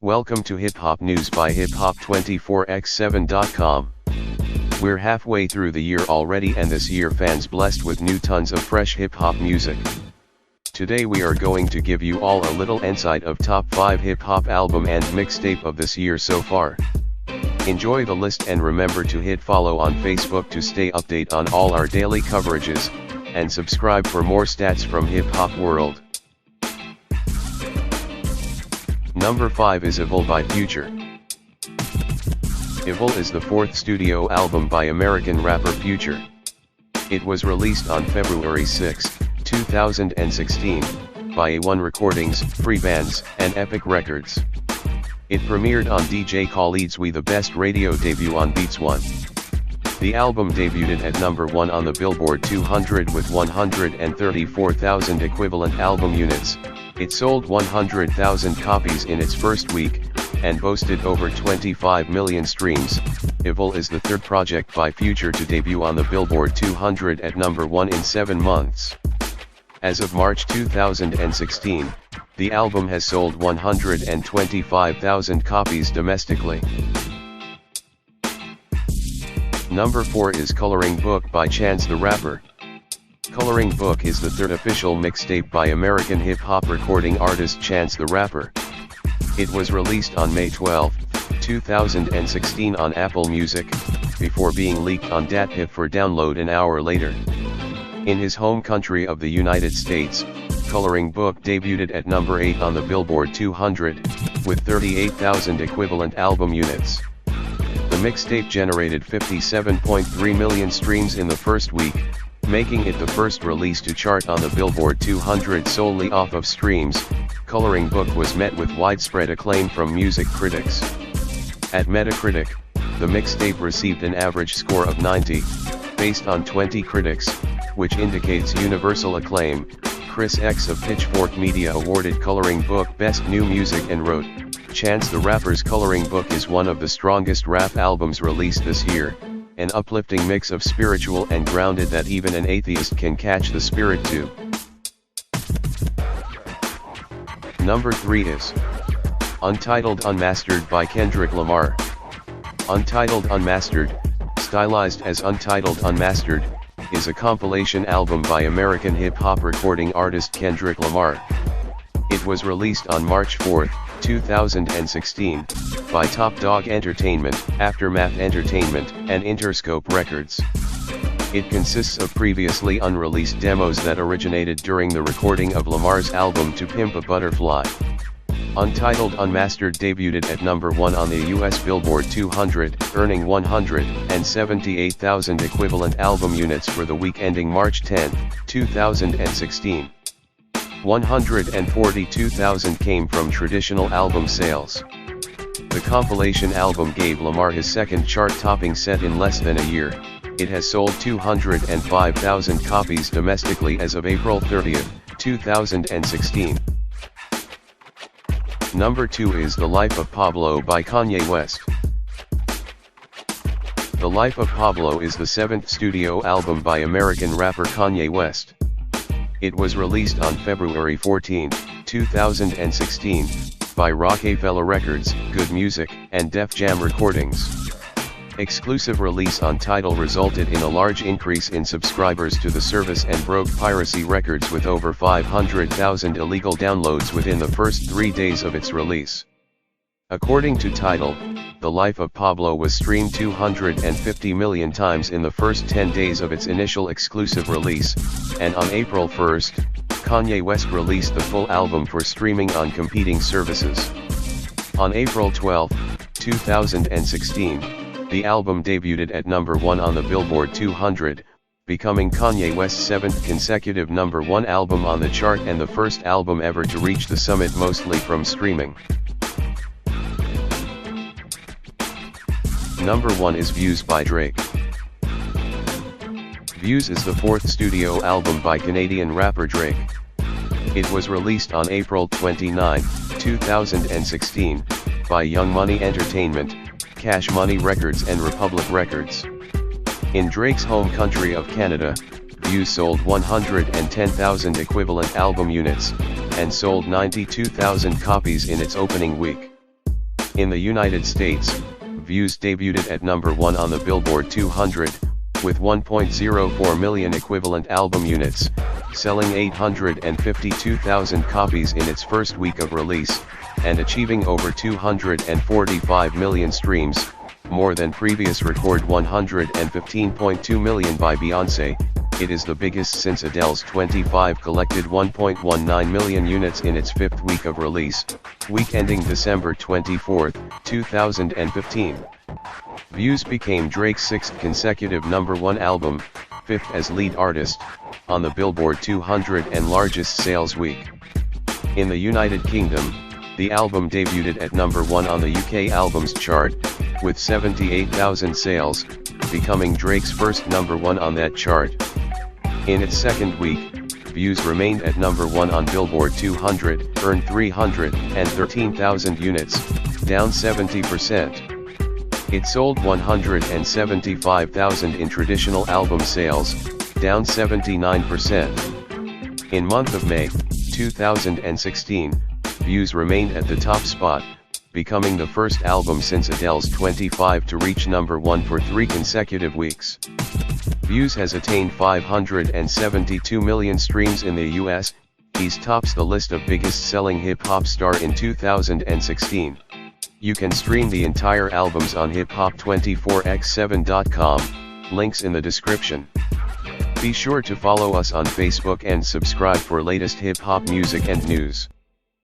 Welcome to Hip Hop News by hiphop24x7.com. We're halfway through the year already, and this year fans blessed with new tons of fresh hip hop music. Today we are going to give you all a little insight of top 5 hip hop album and mixtape of this year so far. Enjoy the list and remember to hit follow on Facebook to stay update on all our daily coverages, and subscribe for more stats from hip hop world. Number 5 is Evil by Future. Evil is the fourth studio album by American rapper Future. It was released on February 6, 2016, by A1 Recordings, Free Bands, and Epic Records. It premiered on DJ Khaled's We The Best radio debut on Beats One. The album debuted at number 1 on the Billboard 200 with 134,000 equivalent album units. It sold 100,000 copies in its first week, and boasted over 25 million streams. Evil is the third project by Future to debut on the Billboard 200 at number 1 in 7 months. As of March 2016, the album has sold 125,000 copies domestically. Number 4 is Coloring Book by Chance the Rapper. Coloring Book is the third official mixtape by American hip-hop recording artist Chance the Rapper. It was released on May 12, 2016 on Apple Music, before being leaked on DatPiff for download an hour later. In his home country of the United States, Coloring Book debuted at number 8 on the Billboard 200, with 38,000 equivalent album units. The mixtape generated 57.3 million streams in the first week, making it the first release to chart on the Billboard 200 solely off of streams. Coloring Book was met with widespread acclaim from music critics. At Metacritic, the mixtape received an average score of 90, based on 20 critics, which indicates universal acclaim. Chris X of Pitchfork Media awarded Coloring Book Best New Music and wrote, "Chance the Rapper's Coloring Book is one of the strongest rap albums released this year, an uplifting mix of spiritual and grounded that even an atheist can catch the spirit to." Number 3 is Untitled Unmastered by Kendrick Lamar. Untitled Unmastered, stylized as Untitled Unmastered, is a compilation album by American hip-hop recording artist Kendrick Lamar. It was released on March 4, 2016, by Top Dog Entertainment, Aftermath Entertainment, and Interscope Records. It consists of previously unreleased demos that originated during the recording of Lamar's album To Pimp a Butterfly. Untitled Unmastered debuted at number 1 on the US Billboard 200, earning 178,000 equivalent album units for the week ending March 10, 2016. 142,000 came from traditional album sales. The compilation album gave Lamar his second chart-topping set in less than a year. It has sold 205,000 copies domestically as of April 30, 2016. Number 2 is The Life of Pablo by Kanye West. The Life of Pablo is the 7th studio album by American rapper Kanye West. It was released on February 14, 2016, by Rockefeller Records, Good Music, and Def Jam Recordings. Exclusive release on Tidal resulted in a large increase in subscribers to the service and broke piracy records with over 500,000 illegal downloads within the first 3 days of its release. According to Tidal, The Life of Pablo was streamed 250 million times in the first 10 days of its initial exclusive release, and on April 1, Kanye West released the full album for streaming on competing services. On April 12, 2016, the album debuted at number 1 on the Billboard 200, becoming Kanye West's 7th consecutive number 1 album on the chart and the first album ever to reach the summit mostly from streaming. Number 1 is Views by Drake. Views is the fourth studio album by Canadian rapper Drake. It was released on April 29, 2016, by Young Money Entertainment, Cash Money Records and Republic Records. In Drake's home country of Canada, Views sold 110,000 equivalent album units, and sold 92,000 copies in its opening week. In the United States, Views debuted at number 1 on the Billboard 200, with 1.04 million equivalent album units, selling 852,000 copies in its first week of release, and achieving over 245 million streams, more than previous record 115.2 million by Beyoncé. It is the biggest since Adele's 25 collected 1.19 million units in its fifth week of release, week ending December 24, 2015. Views became Drake's sixth consecutive number 1 album, fifth as lead artist, on the Billboard 200 and largest sales week. In the United Kingdom, the album debuted at number 1 on the UK Albums Chart, with 78,000 sales, becoming Drake's first number 1 on that chart. In its second week, Views remained at number 1 on Billboard 200, earned 313,000 units, down 70%. It sold 175,000 in traditional album sales, down 79%. In month of May, 2016, Views remained at the top spot, becoming the first album since Adele's 25 to reach number 1 for 3 consecutive weeks. Views has attained 572 million streams in the US, he tops the list of biggest selling hip-hop star in 2016. You can stream the entire albums on hiphop24x7.com, links in the description. Be sure to follow us on Facebook and subscribe for latest hip-hop music and news.